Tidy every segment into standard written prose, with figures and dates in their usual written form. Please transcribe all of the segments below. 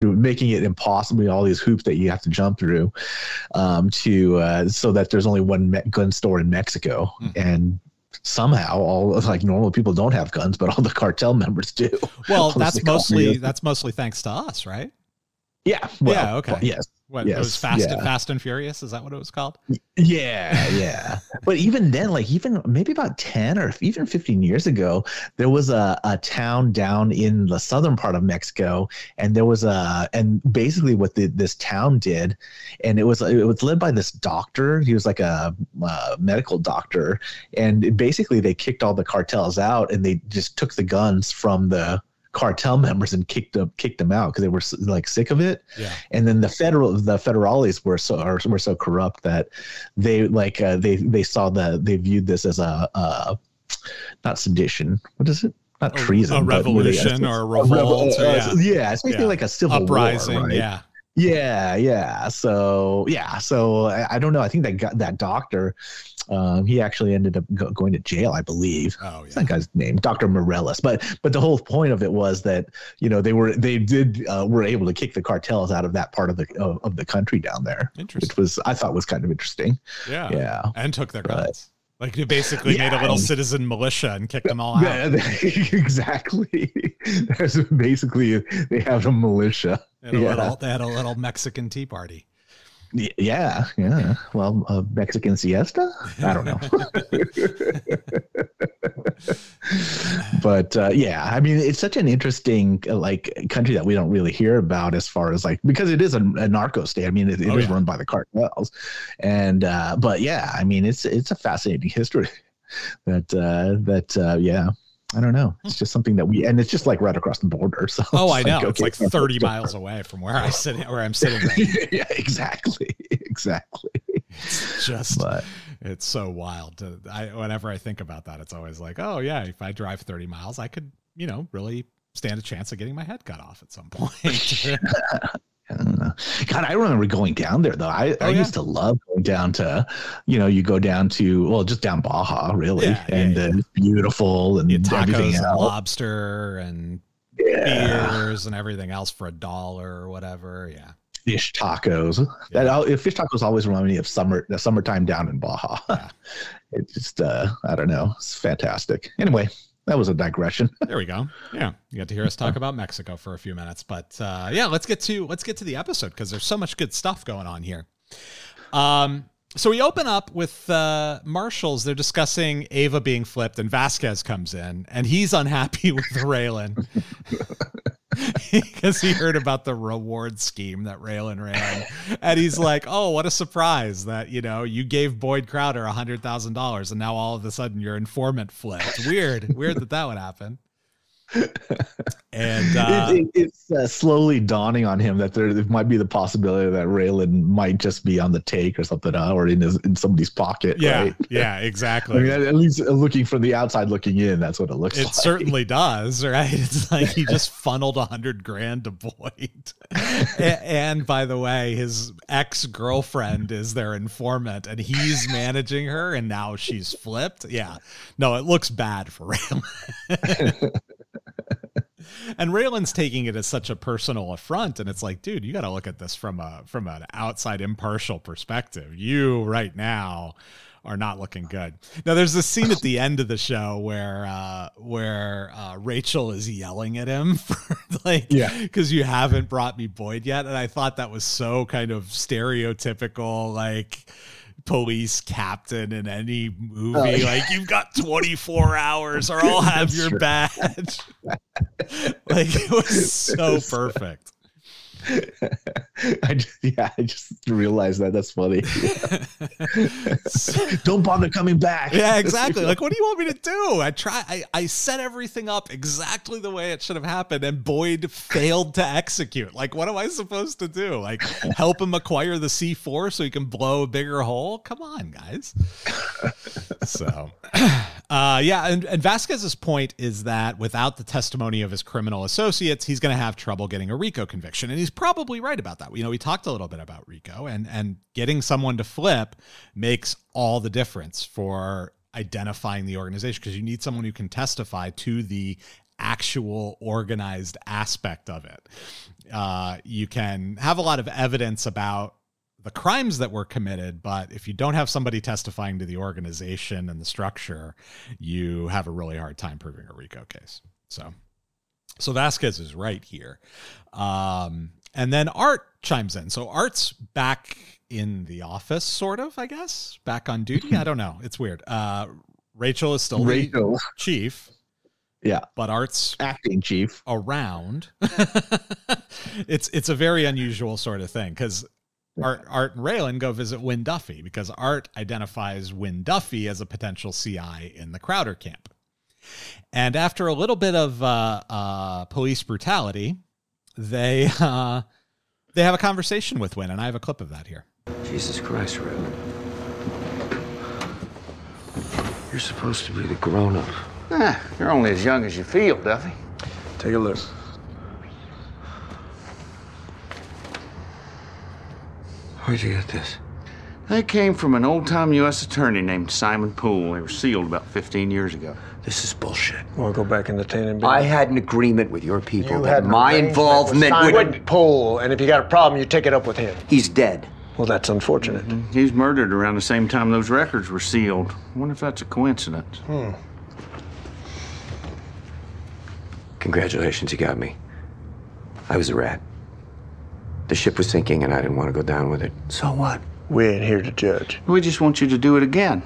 making it impossible, all these hoops that you have to jump through, so that there's only one gun store in Mexico. And somehow all like normal people don't have guns, but all the cartel members do. Well, that's mostly thanks to us, right? Yeah. Well, yeah. Okay. Yes. What, yes, it was Fast and Furious? Is that what it was called? Yeah. But even then, like even maybe about 10 or even 15 years ago, there was a town down in the southern part of Mexico, and there was and basically what this town did, and it was led by this doctor. He was like a medical doctor, and basically they kicked all the cartels out, and they just took the guns from the cartel members and kicked them out because they were like sick of it. Yeah. And then the federales were so corrupt that they they viewed this as a not sedition. What is it? Not treason. A revolution or a revolt. Yeah, it's basically like a civil uprising. War, right? Yeah. So I don't know. I think that doctor, he actually ended up going to jail, I believe. Oh, yeah. What's that guy's name? Dr. Morales. But the whole point of it was that, you know, they were able to kick the cartels out of that part of the country down there. Interesting. Which I thought was kind of interesting. Yeah. And took their guns. Like they basically made a little citizen militia and kicked them all out. Exactly. Basically, they have a militia. They had a little Mexican tea party. Yeah. Well, a Mexican siesta? I don't know. But I mean, it's such an interesting country that we don't really hear about as far as because it is a narco state. I mean, it is run by the cartels, and but yeah, I mean, it's a fascinating history. That I don't know. It's just something that and it's just like right across the border. So I know. It's like 30 miles away from where I'm sitting right. Yeah, exactly. It's just, it's so wild. Whenever I think about that, it's always like, oh yeah, if I drive 30 miles, I could, really stand a chance of getting my head cut off at some point. I don't know. God, I remember going down there though. I used to love going down to, you go down to, just down Baja really. It's beautiful and everything else. And lobster and beers and everything else for $1 or whatever. Yeah. Fish tacos. Fish tacos always remind me of the summertime down in Baja. Yeah. It just, I don't know. It's fantastic. Anyway. That was a digression. There we go. Yeah, you got to hear us talk about Mexico for a few minutes, but let's get to the episode because there's so much good stuff going on here. So we open up with marshals. They're discussing Ava being flipped, and Vasquez comes in, and he's unhappy with Raylan because he heard about the reward scheme that Raylan ran, and he's like, "Oh, what a surprise that you gave Boyd Crowder $100,000, and now all of a sudden your informant flipped. Weird that would happen." And it's slowly dawning on him that there might be the possibility that Raylan might just be on the take or something, or in somebody's pocket. Yeah, right? Yeah, exactly. I mean, at least looking from the outside looking in, that's what it looks like. It certainly does, right? It's like he just funneled $100,000 to Boyd. And by the way, his ex-girlfriend is their informant, and he's managing her, and now she's flipped. Yeah, no, it looks bad for Raylan. And Raylan's taking it as such a personal affront, and it's like, dude, you got to look at this from an outside impartial perspective. You right now are not looking good. Now, there's this scene at the end of the show where Rachel is yelling at him for because you haven't brought me Boyd yet, and I thought that was so kind of stereotypical, police captain in any movie. You've got 24 hours or I'll have your badge. It was so perfect. I just realized that's funny. Don't bother coming back. Yeah, exactly. What do you want me to do? I set everything up exactly the way it should have happened, and Boyd failed to execute. What am I supposed to do? Help him acquire the C4 so he can blow a bigger hole? Come on, guys. So, and Vasquez's point is that without the testimony of his criminal associates, he's going to have trouble getting a RICO conviction, and he's probably right about that. We talked a little bit about RICO, and getting someone to flip makes all the difference for identifying the organization, because you need someone who can testify to the actual organized aspect of it. you can have a lot of evidence about the crimes that were committed, but if you don't have somebody testifying to the organization and the structure, you have a really hard time proving a RICO case. So Vasquez is right here. And then Art chimes in. So Art's back in the office, sort of, I guess, back on duty. I don't know. It's weird. Rachel is still the chief. Yeah. But Art's acting chief around. It's a very unusual sort of thing, because Art and Raylan go visit Wynn Duffy because Art identifies Wynn Duffy as a potential CI in the Crowder camp. And after a little bit of police brutality, they have a conversation with Wynn, and I have a clip of that here. Jesus Christ, Raylan. You're supposed to be the grown-up. You're only as young as you feel, Duffy. Take a look. Where'd you get this? They came from an old-time U.S. attorney named Simon Poole. They were sealed about 15 years ago. This is bullshit. Want to go back in the tanning bin? I had an agreement with your people You that had my involvement would Poole, and if you got a problem, you take it up with him. He's dead. Well, that's unfortunate. He was murdered around the same time those records were sealed. I wonder if that's a coincidence. Congratulations, you got me. I was a rat. The ship was sinking, and I didn't want to go down with it. So what? We ain't here to judge. We just want you to do it again.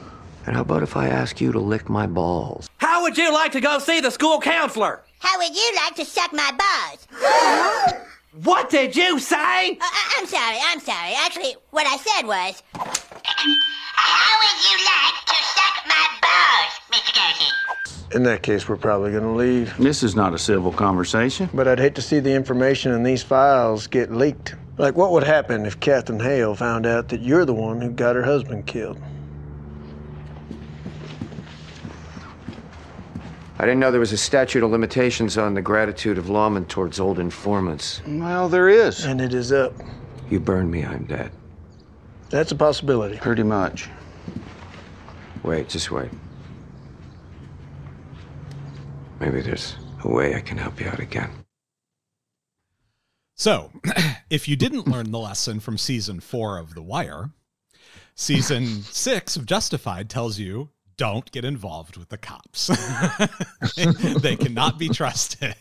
And how about if I ask you to lick my balls? How would you like to go see the school counselor? How would you like to suck my balls? What did you say? I'm sorry. Actually, what I said was... How would you like to suck my balls, Mr. Garrison? In that case, we're probably going to leave. This is not a civil conversation. But I'd hate to see the information in these files get leaked. Like, what would happen if Catherine Hale found out that you're the one who got her husband killed? I didn't know there was a statute of limitations on the gratitude of lawmen towards old informants. Well, there is. And it is up. You burn me, I'm dead. That's a possibility. Pretty much. Wait, just wait. Maybe there's a way I can help you out again. So, if you didn't learn the lesson from season 4 of The Wire, season 6 of Justified tells you, don't get involved with the cops. They cannot be trusted.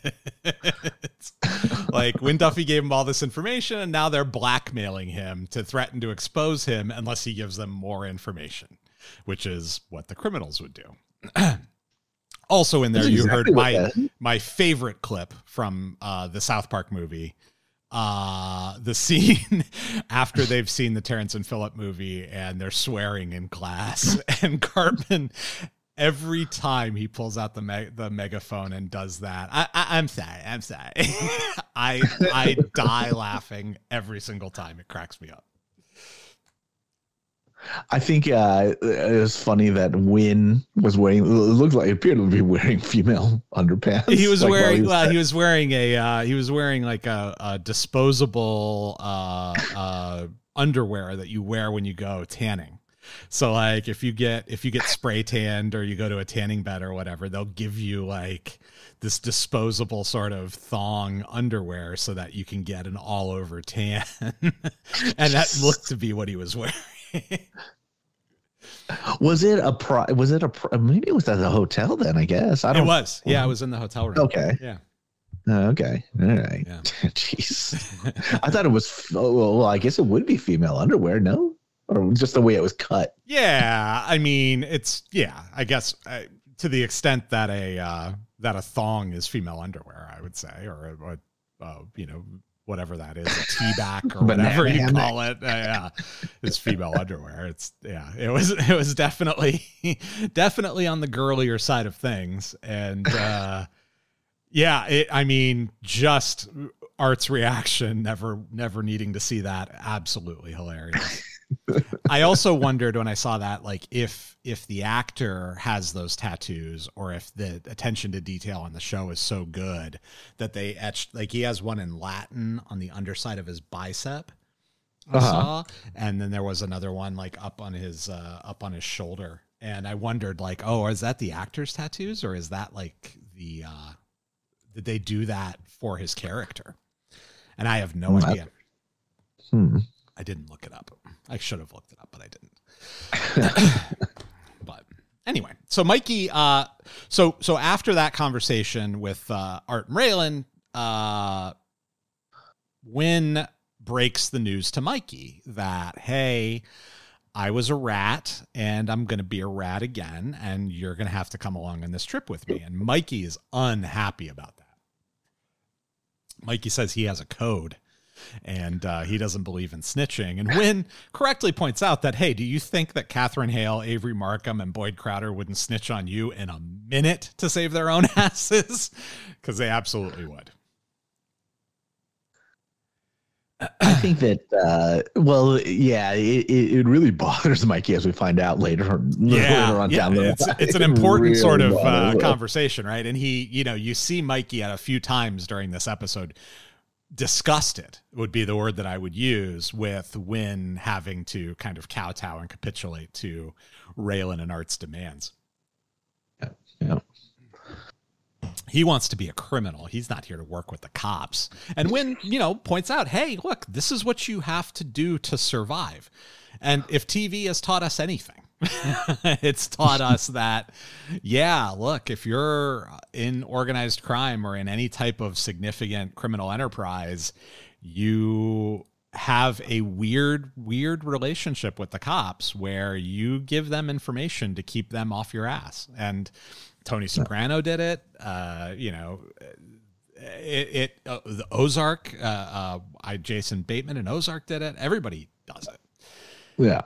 Like, Wynn Duffy gave him all this information, and now they're blackmailing him to threaten to expose him unless he gives them more information, which is what the criminals would do. Also in there, you heard my favorite clip from the South Park movie. The scene after they've seen the Terrence and Phillip movie and they're swearing in class, and Cartman, every time he pulls out the megaphone and does that, I'm sorry. I die laughing every single time. It cracks me up. I think it was funny that Wynn was wearing. It looked like, it appeared to be wearing female underpants. He was wearing. He was wearing a. He was wearing like a disposable underwear that you wear when you go tanning. So like if you get spray tanned or you go to a tanning bed or whatever, they'll give you like this disposable sort of thong underwear so that you can get an all over tan. And that looked to be what he was wearing. Was it maybe it was at the hotel then, I guess. It was. Yeah, it was in the hotel room. Okay. Yeah. Okay. All right. Yeah. Jeez. I thought it was, well, I guess it would be female underwear, no? Or just the way it was cut. Yeah. I mean, I guess to the extent that a thong is female underwear, I would say, or whatever that is, a tea-back or whatever you call it. It's female underwear. It was definitely on the girlier side of things. And just Art's reaction, never needing to see that, absolutely hilarious. I also wondered when I saw that, like if the actor has those tattoos, or if the attention to detail on the show is so good that they etched, like he has one in Latin on the underside of his bicep. I saw, and then there was another one like up on his shoulder, and I wondered like, oh, is that the actor's tattoos, or is that like did they do that for his character? And I have no idea. I didn't look it up. I should have looked it up, but I didn't. But anyway, so Mikey, so after that conversation with Art and Raylan, Wynn breaks the news to Mikey that, hey, I was a rat and I'm going to be a rat again, and you're going to have to come along on this trip with me. And Mikey is unhappy about that. Mikey says he has a code and he doesn't believe in snitching. And Wynn correctly points out that, hey, do you think that Catherine Hale, Avery Markham, and Boyd Crowder wouldn't snitch on you in a minute to save their own asses? Because they absolutely would. I think that, it really bothers Mikey, as we find out later on down the line. It's an important really sort of conversation, right? And he, you see Mikey at a few times during this episode, disgusted would be the word that I would use, with Wynn having to kind of kowtow and capitulate to Raylan and Art's demands. Yeah. He wants to be a criminal. He's not here to work with the cops. And Wynn, points out, hey, look, this is what you have to do to survive. And if TV has taught us anything, it's taught us that, look, if you're in organized crime or in any type of significant criminal enterprise, you have a weird relationship with the cops where you give them information to keep them off your ass. And Tony Soprano did it. The Ozark, Jason Bateman and Ozark did it. Everybody does it. Yeah.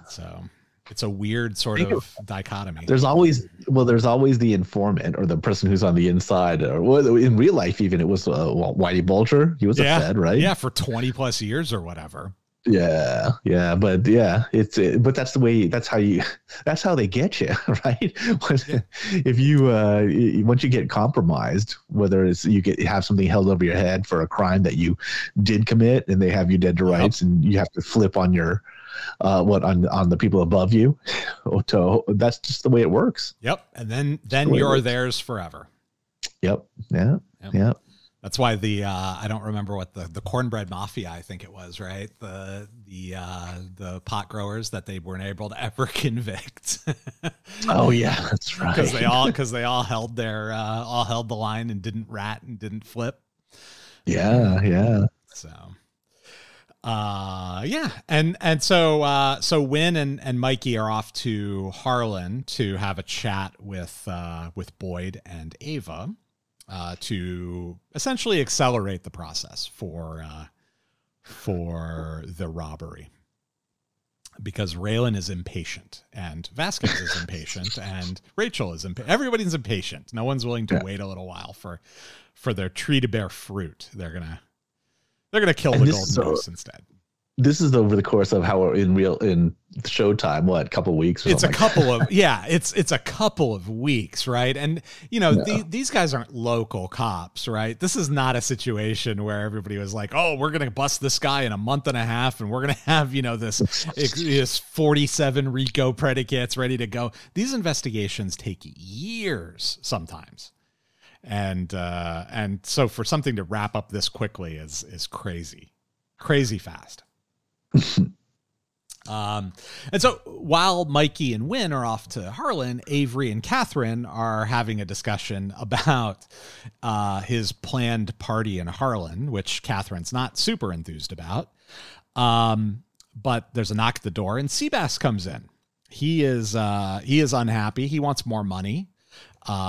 So it's a weird sort of dichotomy. There's always the informant or the person who's on the inside. Or in real life, even it was Whitey Bulger. He was a Fed, right? Yeah, for 20 plus years or whatever. Yeah, but but that's how they get you, right? If you once you get compromised, whether it's have something held over your head for a crime that you did commit, and they have you dead to rights, and you have to flip on your on the people above you, that's just the way it works. Yep, and then you're theirs forever. Yep. Yeah. That's why I don't remember what the Cornbread Mafia, I think it was, right? The pot growers that they weren't able to ever convict. Oh yeah, that's right. Because they all held the line and didn't rat and didn't flip. Yeah. So, and so Wynn and Mikey are off to Harlan to have a chat with Boyd and Ava. To essentially accelerate the process for the robbery, because Raylan is impatient and Vasquez is impatient and Rachel is impatient. Everybody's impatient. No one's willing to wait a little while for their tree to bear fruit. They're gonna kill the golden goose instead. This is over the course of how in Showtime, what, a couple of weeks? It's a couple of it's a couple of weeks, right? And these guys aren't local cops, right? This is not a situation where everybody was like, "Oh, we're gonna bust this guy in a month and a half, and we're gonna have this 47 RICO predicates ready to go." These investigations take years sometimes, and so for something to wrap up this quickly is crazy fast. And so while Mikey and Wynn are off to Harlan, Avery and Catherine are having a discussion about his planned party in Harlan, which Catherine's not super enthused about. But there's a knock at the door and Seabass comes in. He is unhappy. He wants more money.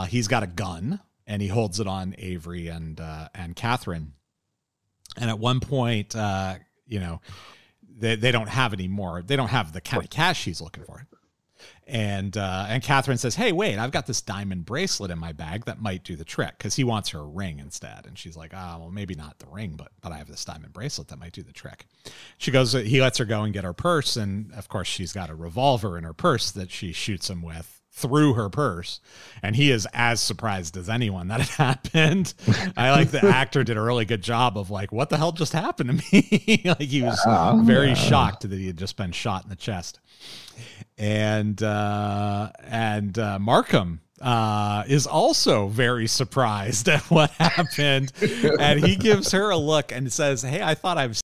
He's got a gun and he holds it on Avery and Catherine. And at one point, they don't have any more. They don't have the kind of cash he's looking for. And Catherine says, "Hey, wait, I've got this diamond bracelet in my bag that might do the trick," because he wants her ring instead. And she's like, "Oh, well, maybe not the ring, but I have this diamond bracelet that might do the trick." She goes, he lets her go and get her purse. And of course she's got a revolver in her purse that she shoots him with through her purse, and he is as surprised as anyone that it happened. I like the actor did a really good job of like, what the hell just happened to me? Like he was very shocked that he had just been shot in the chest. And Markham is also very surprised at what happened, and he gives her a look and says, "Hey, I thought I've